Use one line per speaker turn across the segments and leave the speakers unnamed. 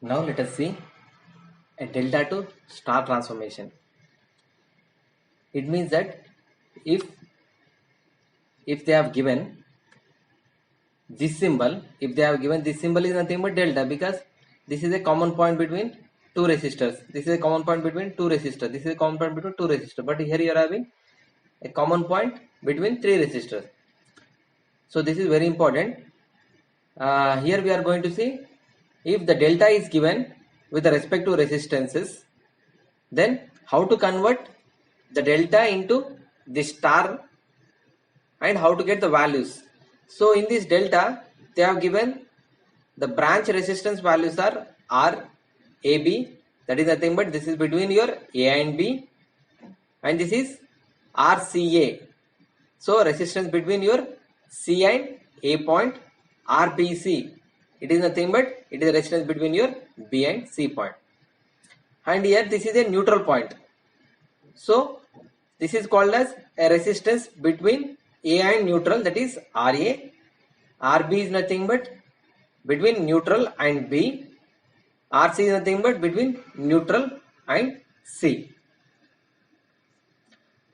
Now let us see a delta to star transformation. It means that if they have given this symbol, if they have given this symbol is nothing but delta, because this is a common point between two resistors. This is a common point between two resistors. This is a common point between two resistors. But here you are having a common point between three resistors. So this is very important. Here we are going to see if the delta is given with respect to resistances, then how to convert the delta into the star and how to get the values. So in this delta they have given the branch resistance values are R, A, B, that is nothing but this is between your A and B, and this is RCA. So resistance between your C and A point. RBC, it is nothing but it is a resistance between your B and C point. And here this is a neutral point. So this is called as a resistance between A and neutral, that is RA. RB is nothing but between neutral and B. RC is nothing but between neutral and C.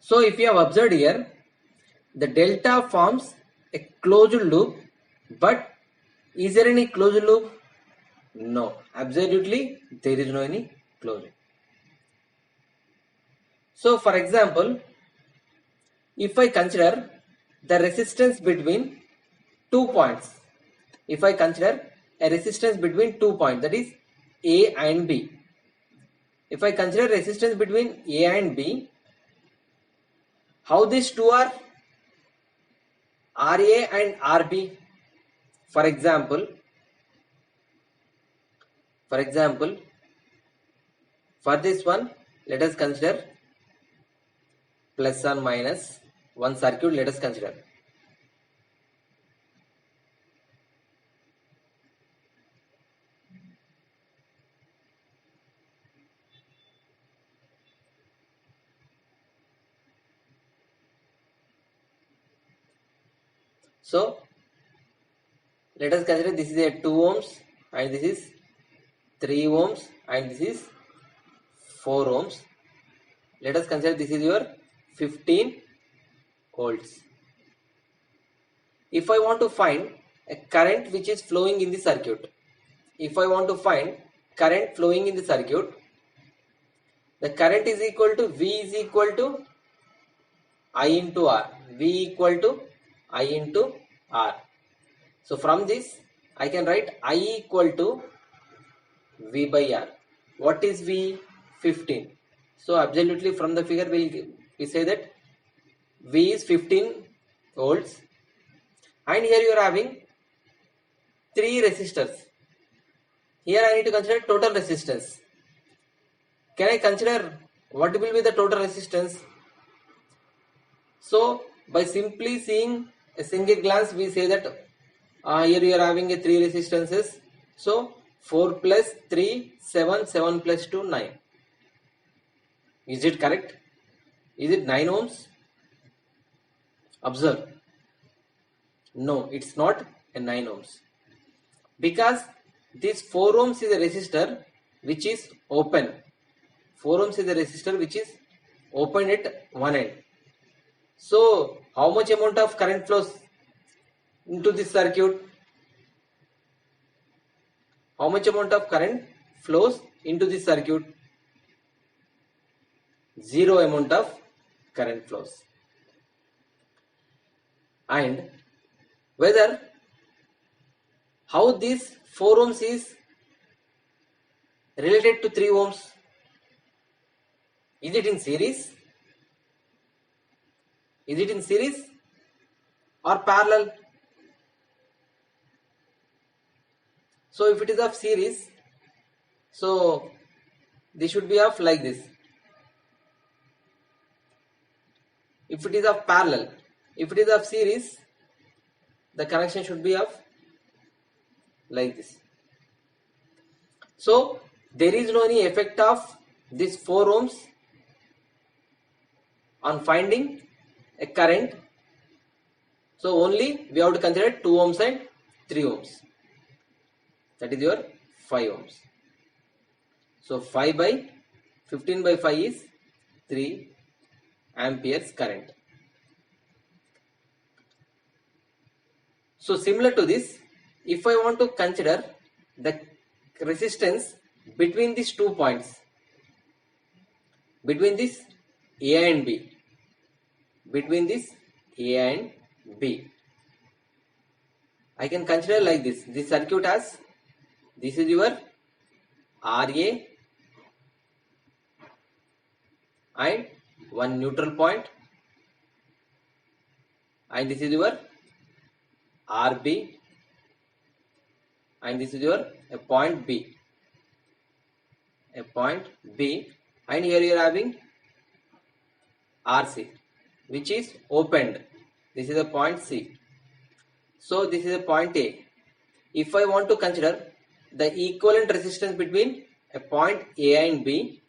So if you have observed here, the delta forms a closed loop, but is there any closed loop? No, absolutely there is no any closed loop. So for example, if I consider the resistance between 2 points, if I consider a resistance between 2 points, that is A and B, if I consider resistance between A and B, how these two are? RA and RB. For example, for this one, let us consider plus and minus one circuit. Let us consider. So let us consider this is a 2 ohms and this is 3 ohms and this is 4 ohms. Let us consider this is your 15 volts. If I want to find a current which is flowing in the circuit, the current is equal to V is equal to I into R. So from this I can write I equal to V by R. What is V? 15. So absolutely from the figure we say that V is 15 volts, and here you are having 3 resistors. Here I need to consider total resistance. Can I consider what will be the total resistance? So by simply seeing a single glance we say that here you are having a 3 resistances. So 4 plus 3, 7, 7 plus 2, 9. Is it correct? Is it 9 ohms? Observe. No, it's not a 9 ohms. Because this 4 ohms is a resistor which is open. 4 ohms is a resistor which is open at one end. So how much amount of current flows into this circuit? How much amount of current flows into this circuit? 0 amount of current flows. And whether how this 4 ohms is related to 3 ohms? Is it in series? Is it in series or parallel? So if it is of series, so this should be of like this. If it is of parallel, if it is of series, the connection should be of like this. So there is no any effect of this 4 ohms on finding a current. So only we have to consider 2 ohms and 3 ohms. That is your 5 ohms. So 5 by 15 by 5 is 3 amperes current. So similar to this, if I want to consider the resistance between these 2 points, between this A and B, between this A and B, I can consider like this. This circuit has, this is your RA and one neutral point, and this is your RB, and this is your a point B, and here you are having RC, which is opened. This is a point C. So this is a point A. If I want to consider the equivalent resistance between a point A and B,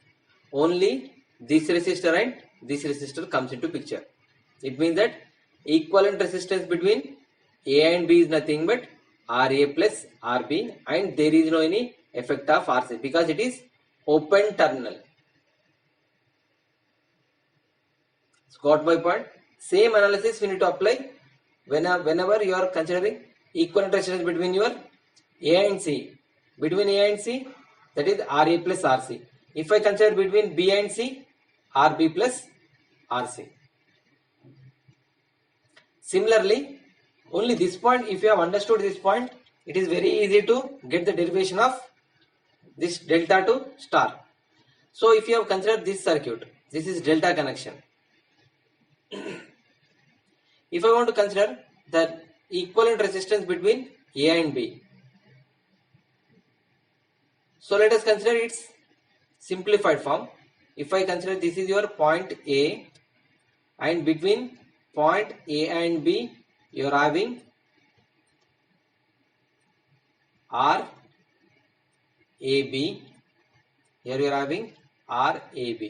only this resistor and this resistor comes into picture. It means that equivalent resistance between A and B is nothing but RA plus RB, and there is no any effect of RC because it is open terminal. So got my point? Same analysis we need to apply whenever you are considering equivalent resistance between your A and C. Between A and C, that is RA plus RC. If I consider between B and C, RB plus RC. Similarly, only this point, if you have understood this point, it is very easy to get the derivation of this delta to star. So if you have considered this circuit, this is delta connection. If I want to consider the equivalent resistance between A and B, so let us consider its simplified form. If I consider this is your point A, and between point A and B you are having RAB, here you are having RAB,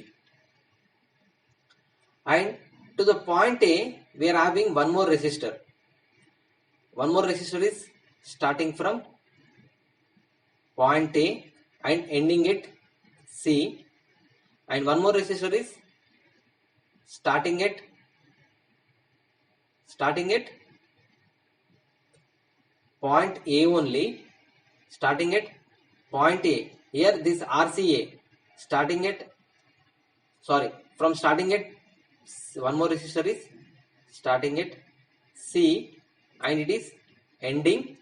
and to the point A we are having one more resistor. One more resistor is starting from point A and ending at C, and one more resistor is starting at point A only, starting at point A. Here this RCA starting at, from starting at, one more resistor is starting at C and it is ending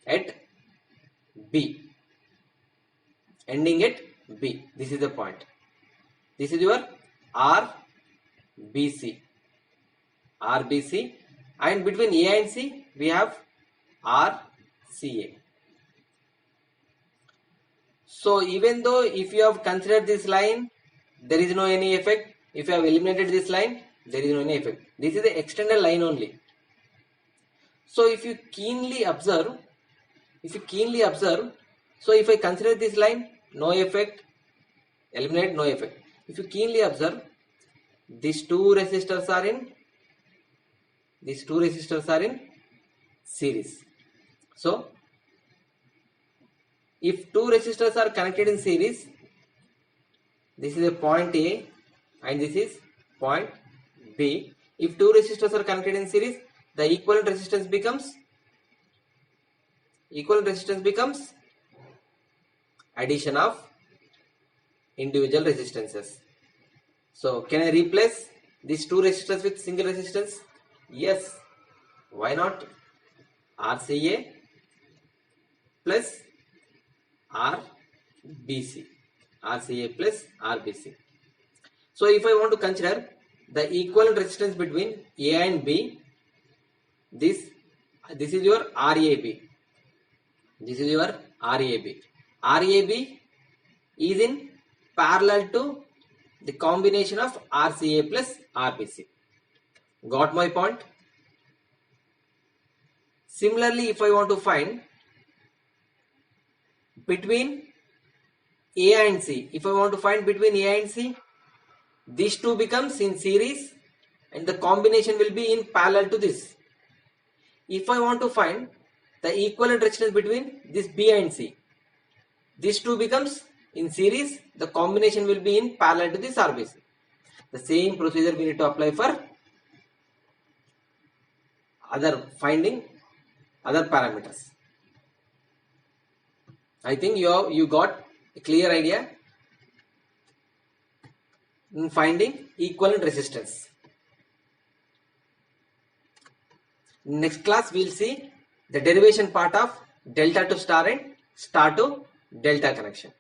at B. Ending at B. This is the point. This is your RBC. And between A and C we have RCA. So even though if you have considered this line, there is no any effect. If you have eliminated this line, there is no any effect. This is the extended line only. So if you keenly observe, so if I consider this line, no effect, eliminate, no effect. If you keenly observe, these two resistors are in series. So if two resistors are connected in series, this is a point A and this is point B. If two resistors are connected in series, the equivalent resistance becomes addition of individual resistances. So can I replace these two resistors with single resistance? Yes. Why not? RCA plus RBC. RCA plus RBC. So if I want to consider the equivalent resistance between A and B, this is your RAB. This is your RAB. RAB is in parallel to the combination of RCA plus RBC. Got my point? Similarly, if I want to find between A and C, these two becomes in series and the combination will be in parallel to this. If I want to find the equivalent resistance between this B and C, these two becomes In series, the combination will be in parallel to this RBC. The same procedure we need to apply for finding other parameters. I think you got a clear idea in finding equivalent resistance. Next class we will see the derivation part of delta to star and star to delta connection.